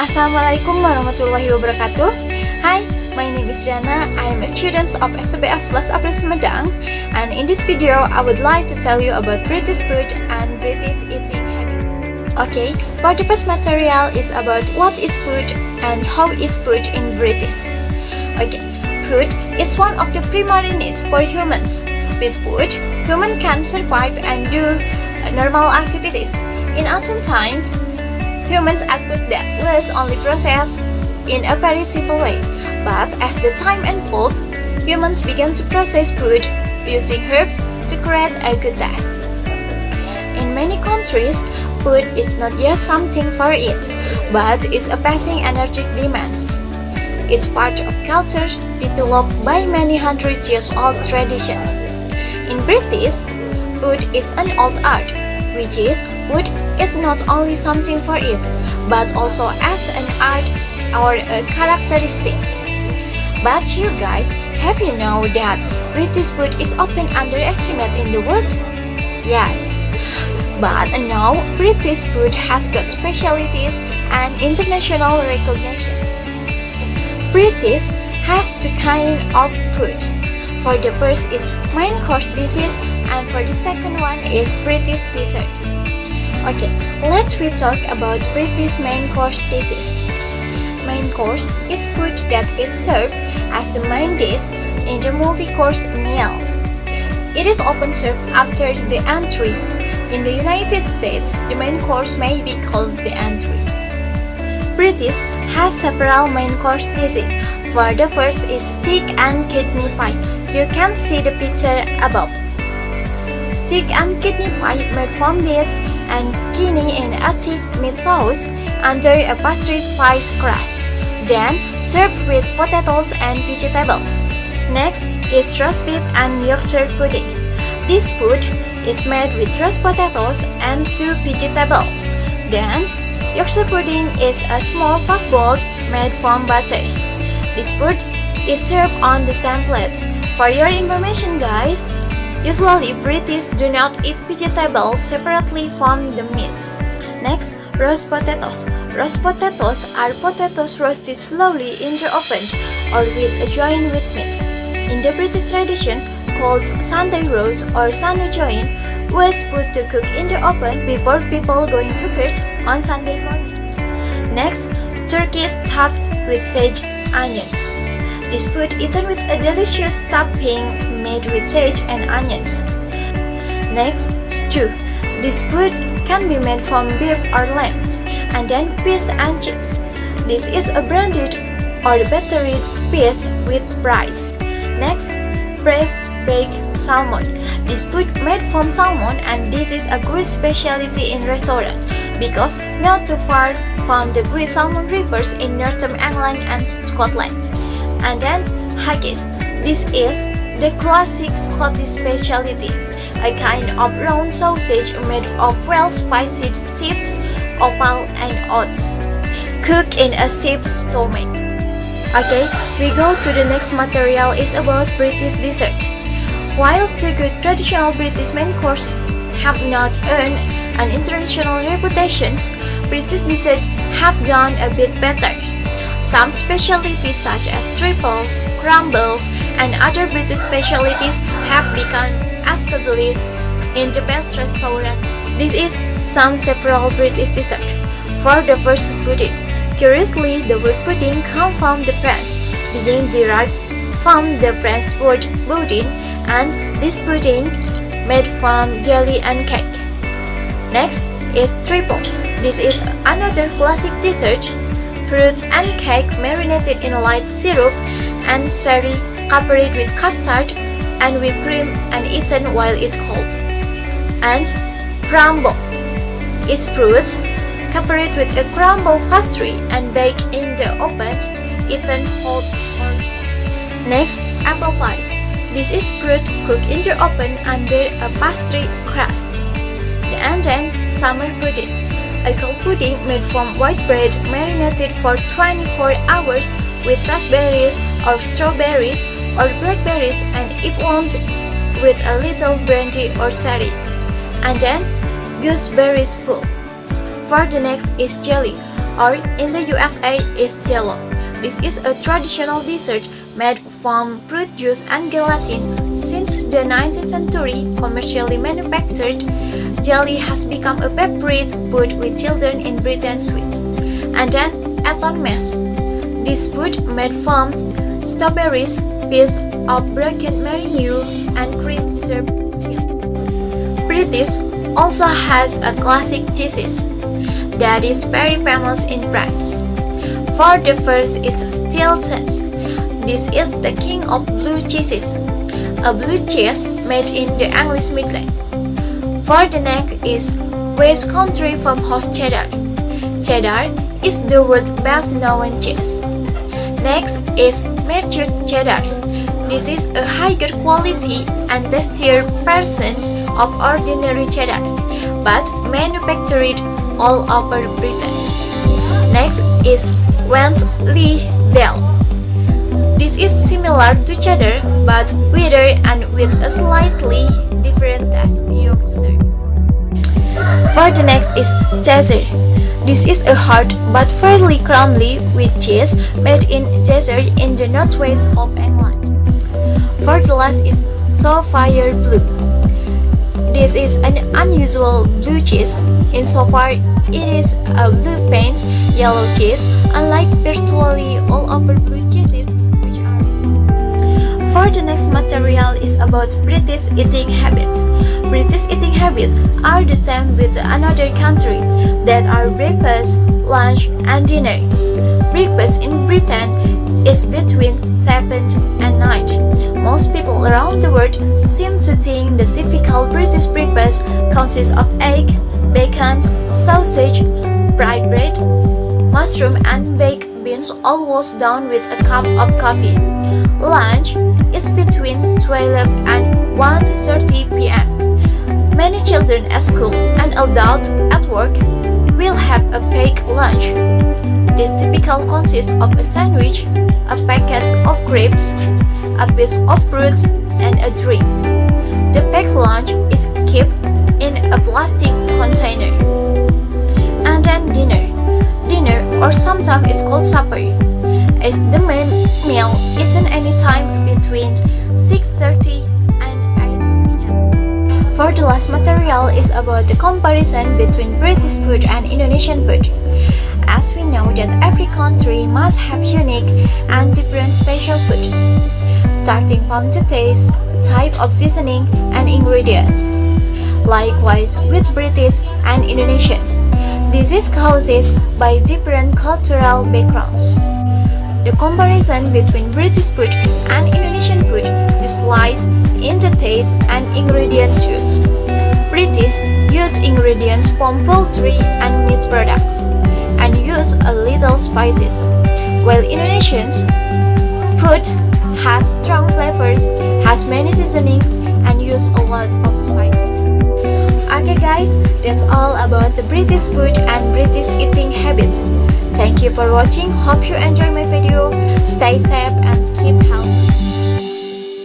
Assalamualaikum warahmatullahi wabarakatuh. Hi, my name is Jana. I am a student of SBS 11 April Sumedang, and in this video I would like to tell you about British food and British eating habits. Okay, for the first material is about what is food and how is food in British. Okay, food is one of the primary needs for humans. With food, humans can survive and do normal activities. In ancient times, humans ate food that was only processed in a very simple way. But as the time evolved, humans began to process food using herbs to create a good taste. In many countries, food is not just something for eat, but is a passing energy demands. It's part of culture developed by many hundred years old traditions. In British, food is an old art, which is food is not only something for it, but also as an art or a characteristic. But you guys, have you know that British food is often underestimated in the world? Yes, but now British food has got specialties and international recognition. British has two kinds of food. For the first is main course dishes, and for the second one is British dessert. Okay, let's talk about British main course dishes. Main course is food that is served as the main dish in the multi-course meal. It is often served after the entree. In the United States, the main course may be called the entree. British has several main course dishes. For the first is steak and kidney pie. You can see the picture above. Steak and kidney pie made from meat and kidney in a thick meat sauce under a pastry pie crust, then served with potatoes and vegetables. Next is roast beef and Yorkshire pudding. This food is made with roast potatoes and 2 vegetables. Then, Yorkshire pudding is a small puff ball made from butter. This food is served on the same plate. For your information guys, usually British do not eat vegetables separately from the meat. Next, roast potatoes. Roast potatoes are potatoes roasted slowly in the oven or with a joint with meat. In the British tradition, called Sunday roast or Sunday joint, was put to cook in the oven before people going to church on Sunday morning. Next, turkey stuffed with sage onions. This food eaten with a delicious stuffing made with sage and onions. Next, stew. This food can be made from beef or lamb, and then fish and chips. This is a branded or battered fish with rice. Next, braised baked salmon. This food made from salmon, and this is a great specialty in restaurant because not too far from the great salmon rivers in Northern England and Scotland. And then haggis. This is the classic Scottish specialty, a kind of round sausage made of well-spiced sheep's offal and oats, cooked in a sheep's stomach. Okay, we go to the next material is about British dessert. While the good traditional British main course have not earned an international reputation, British desserts have done a bit better. Some specialties such as triples, crumbles, and other British specialties have become established in the best restaurant. This is some several British dessert. For the first, pudding. Curiously, the word pudding comes from the French, being derived from the French word pudding, and this pudding made from jelly and cake. Next is triple. This is another classic dessert. Fruit and cake marinated in light syrup and sherry, covered with custard and whipped cream and eaten while it's cold. And crumble is fruit covered with a crumble pastry and baked in the oven, eaten hot or cold. Next, apple pie. This is fruit cooked in the oven under a pastry crust. And then summer pudding. A cold pudding made from white bread marinated for 24 hours with raspberries or strawberries or blackberries, and if wanted with a little brandy or sherry. And then gooseberries pulp. For the next is jelly. or in the USA is Jello. This is a traditional dessert made from fruit juice and gelatin. Since the 19th century, commercially manufactured, jelly has become a favorite food with children in Britain sweets. And then Eton mess. This food made from strawberries, piece of broken meringue, and cream syrup. British also has a classic cheese that is very famous in France. For the first is Stilton. This is the king of blue cheeses, a blue cheese made in the English Midlands. For the next is West Country Farmhouse Cheddar. Cheddar is the world's best known cheese. Next is Matured Cheddar. This is a higher quality and tastier version of ordinary cheddar, but manufactured all over Britain. Next is Wensleydale. This is similar to cheddar, but sweeter and with a slightly different taste. For the next is Cheshire. This is a hard but fairly crumbly wheat cheese made in Cheshire in the northwest of England. For the last is Sapphire Blue. This is an unusual blue cheese insofar it is a blue paint yellow cheese, unlike virtually all other blue cheeses which are. For the next material is about British eating habits. British eating habits are the same with another country, that are breakfast, lunch, and dinner. Breakfast in Britain is between 7 and 9. Most people around the world seem to think the typical British breakfast consists of egg, bacon, sausage, fried bread, mushroom, and baked beans, all washed down with a cup of coffee. Lunch is between 12 and 1:30 p.m. Many children at school and adults at work will have a packed lunch. This typically consists of a sandwich, a packet of grapes, a piece of fruit, and a drink. The packed lunch is kept in a plastic container. And then dinner. Dinner, or sometimes it's called supper, is the main meal eaten anytime between 6:30 and 8 p.m. For the last material is about the comparison between British food and Indonesian food. As we know that every country must have unique and different special food, starting from the taste, type of seasoning, and ingredients. Likewise with British and Indonesians, this is caused by different cultural backgrounds. The comparison between British food and Indonesian food lies in the taste and ingredients used. British use ingredients from poultry and meat products, and use a little spices, while Indonesians food has strong flavors, has many seasonings, and use a lot of spices. Okay guys, that's all about the British food and British eating habits. Thank you for watching, hope you enjoy my video, stay safe and keep healthy.